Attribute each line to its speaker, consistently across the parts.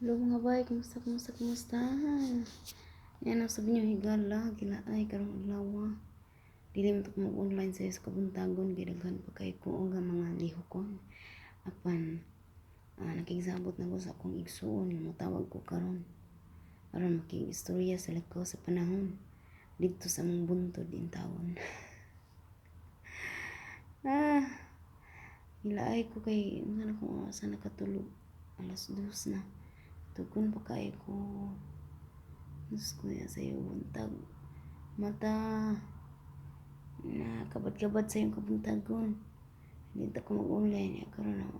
Speaker 1: Hello mga bay, kumusta? Yan ang sabi niyo higala, gila ay karong adlaw. Dili mo to mag-online sa kabuntagon, gidaghan pa kay ko nga mga lihokon. Apan, nakigsabot na ko sa akong igsuon, mutawag ko karon. Aron makig-istorya sa lako sa panahon. Dito sa mong buntod in taon. ah, gila ay ko kay, ano kung asa nakatulog. 2:00 na. Tugon pa kay ko. Diyos ko yan sa'yo, buntag. Mata, na kabad-kabad sa iyong kabuntagon. Hindi ko mag-online. Karoon ako.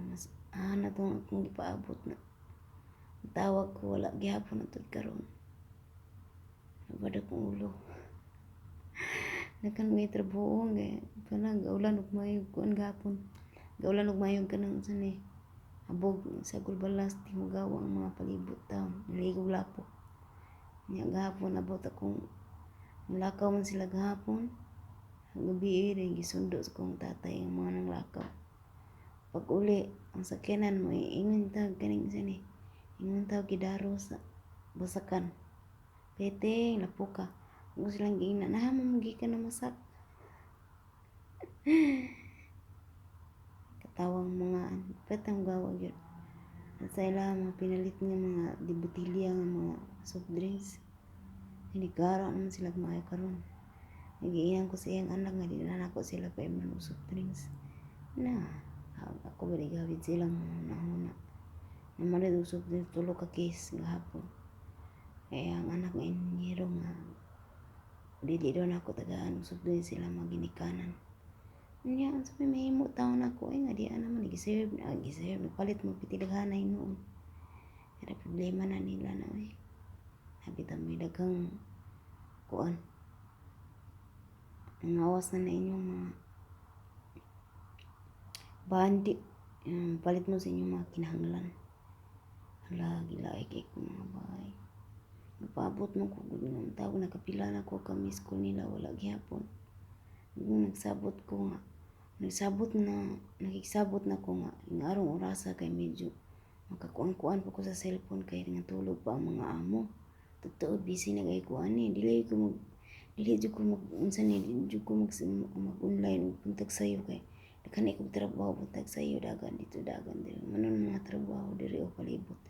Speaker 1: Mas na itong akong ipaabot na. Tawag ko, wala gihapon na ito karoon. Nabada kong ulo. Nakan may trabuho nga. Kanang gaulan ug mayog kuan gapon. Gaulan ug mayog kanang sanay. Abog sa gulbalas timugawa ang mga palibot taon. Naligog lapo. Nya gahapon abot akong mulakaw man sila gahapon. Gabi rin gisundo sa kong tatay ang mga nanglakaw. Pag uli ang sakyanan mo ingon tawag kaning sini. Ingon tawag gidaro sa basakan. Pete lapo ka. Kung silang giingnan na mamagi ka na masak. Katawang mga petang gawa yun. At sa ila mga pinalit nga mga dibutilya nga mga soft drinks. Hindi gara naman sila kumahay karon. Nagiiyan ko sa iyang anak nga di na ako sila pa iman soft drinks. Na, ako ba gawid silang nahuna. Naman soft drinks tulo ka case gahapon. Kaya ang anak nga inyero nga dili doon ako tagaan soft drinks sila maginikanan. Nya ang sabi mahimo taon ako ay nga di naman giserve palit mo pitilaghanay noon. Kada problema na nila na eh. Habita may daghang kuan. Ang awas na inyong mga bandi. Palit mo sa inyong mga kinahanglan. Hala, gila ay kay ko mga bahay. Napaabot mo ko ng tawag nakapila na ko kami school nila wala gihapon. Nagsabot na ko nga yung arong orasa kay medyo makakuan-kuan pa ko sa cellphone kay nga tulog pa ang mga amo. Totoo busy na kay kuan ni dili jud ko mag-online ug puntag sayo kay kanay kog trabaho puntag sayo dagan dito dagan diri manon mga trabaho diri o palibot.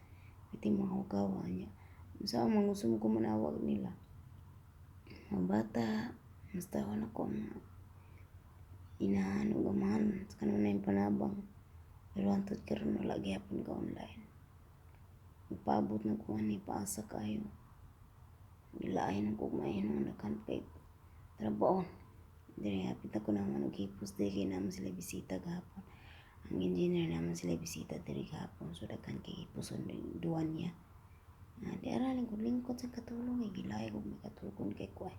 Speaker 1: Piti mga hugawa niya. Sa mga gusto mo ko manawag nila. Mga bata, basta wala ko mga inahan o gamahan sa kanuna yung panabang. Pero antod karon wala gihapon ka online. Nagpaabot na ko ani paasa kayo. Gilaay ng kugmayon ng nakan kay trabaho. Diri hapit ako naman og hipos diri naman sila bisita gahapon. Ang engineer naman sila bisita diri gahapon so daghan kay hiposon duwan niya. Di aralin ko lingkod sa katulong ay gilaay ko makatulong kay kuan.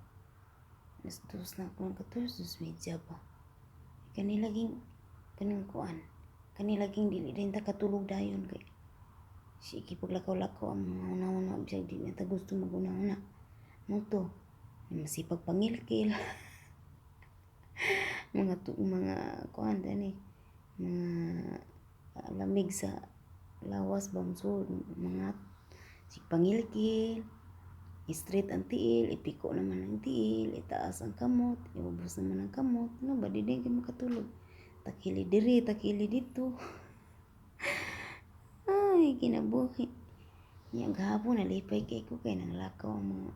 Speaker 1: Mas dos na ko katulong dos medya ba. Kanilaging kuan. Kanilaging dili din ta katulog dayon kay sige paglakaw-lakaw ang mga una-una bisag di na ta gusto maguna-una. Muto masipag pangilkil. mga kuan dani mga lamig sa lawas bamsud mga si pangilkil straight ang tiil, ipiko naman ang tiil, itaas ang kamot, ibubos naman ang kamot. Ano ba, di din kayo makatulog. Takili diri, takili dito. Ay, kinabuhi. Yang gahapon, nalipay kay ko kay nang lakaw ang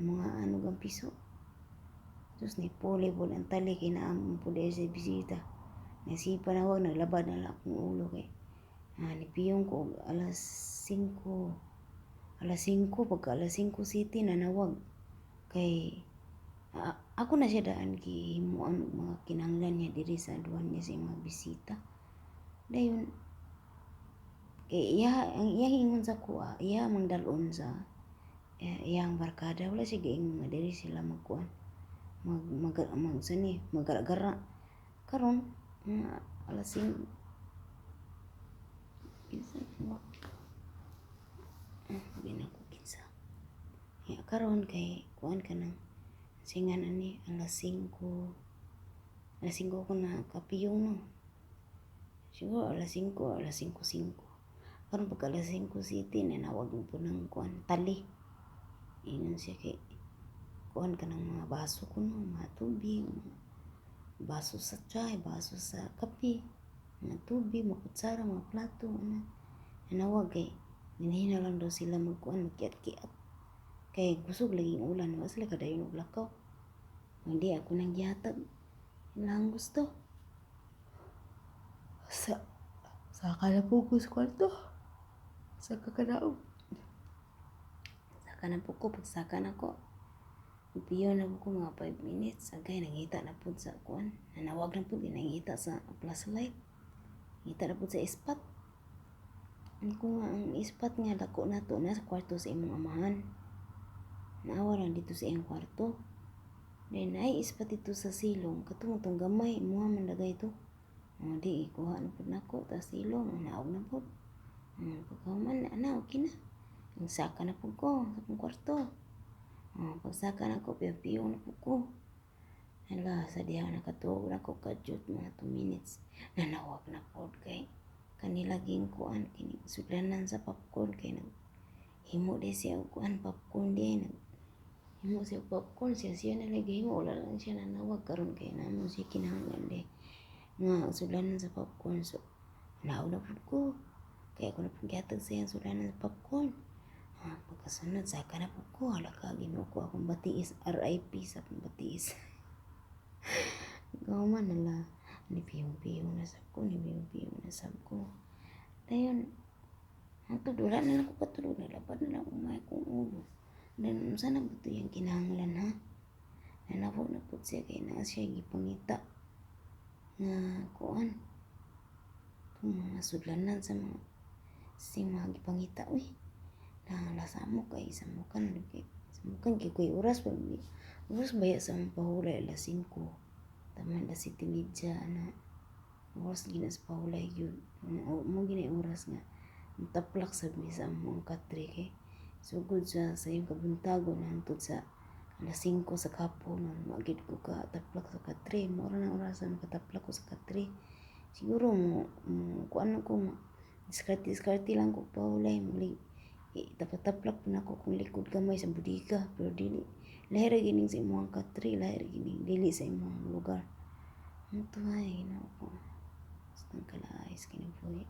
Speaker 1: mga anugang piso. Tapos ni volleyball ang tali, kinaamon po dahil sa bisita. Nasipa na huwag, naglabad na lang akong ulo kay. Nipiyong ko, alas 5, pagka alas 5 city na nawag kay ako na siya daan gihimuan mga kinahanglan niya diri sa duwan niya sa mga bisita dayon kay ang iya hingon sa kuha iya mangdalon sa iyang barkada wala siya giingon nga diri sila magkuan magara-gara karon alas 5 karon kay kuan ka nang singan ani alas 5 ko na kapiyong no siguro alas 5 5 Karon pagka alas 5 city nanawag mo po ng kuan tali. Ingon siya kay kuan ka ng mga baso kuno, mga tubig, mga baso sa chai, baso sa kape, mga tubig, mga kutsara, mga plato, ano. Nanawag kay hinahina lang daw sila magkuan, magkiat-kiat. Kay kusog laging ulan, wa sila kadayon og lakaw. Hindi ako nang gihatag. Ilang gusto. Sa na po ko sa kwarto. Saka ka na og. Saka na po ko, pagsaka na ko. Piyo na po ko mga 5 minutes. Agay, nangita na po sa kuan. Nanawag na po, nangita sa flashlight. Ngita na po sa ispat. Ako nga, ang ispat nga, dako na to na sa kwarto sa imong amahan. Naawa lang dito sa iyong kwarto. Then, ay ispat dito sa silong. Katong itong gamay, imuha man lagay ito. Di, ikuha na po na ako. Tapos silong, naog na po. Pagkaman, okay na. Ang saka na po ko sa akong kwarto. Pagsaka na ko, piyo na po ko. Hala, sa diha nakatuog na ko kadyot mga 2 minutes. Nanawag na po kay kanila ginkuan kini sudlanan sa popcorn kay nag himo di siya og kuan popcorn di nag himo siya popcorn siya na lagi himo wala lang siya nanawag karon kay namo siya kinahanglan di nga sudlanan sa popcorn so naog na pud ko kay ako na pud gihatag sa iyang sudlanan sa popcorn. Pagkasunod saka na pud ko hala ka Ginoo ko akong batiis RIP sa akong batiis. Gawman nala nipiyong-piyong na sab ko nipiyong-piyong na sab ko. Dayon hangtod wala na lang ko katulog nalapad na lang umay kong ulo. Dan sana ba ito yung kinahanglan ha? Nanabo na po siya kay na siya gipangita nga kuan itong mga sudlanan sa mga gipangita uy. Nalasa mo kay samukan kay kuy oras baya sa pahulay alas 5 tama na City Media na oras ginas pahulay yun mo ginay oras nga taplak sa bisa mo ang katre kay sugod sa iyong kabuntagon hangtod sa alas 5 sa kapon magid ko ka taplak sa katre mo ra na orasan makataplak ko sa katre siguro mo kuan ko diskarte lang ko pahulay muli taplak po na ako kung likod kamay sa budika pero dili lahir gining sa imong katre lahir gining dili sa imong lugar. Ito ay Ginoo ko. Basta kalaayos kini buhi.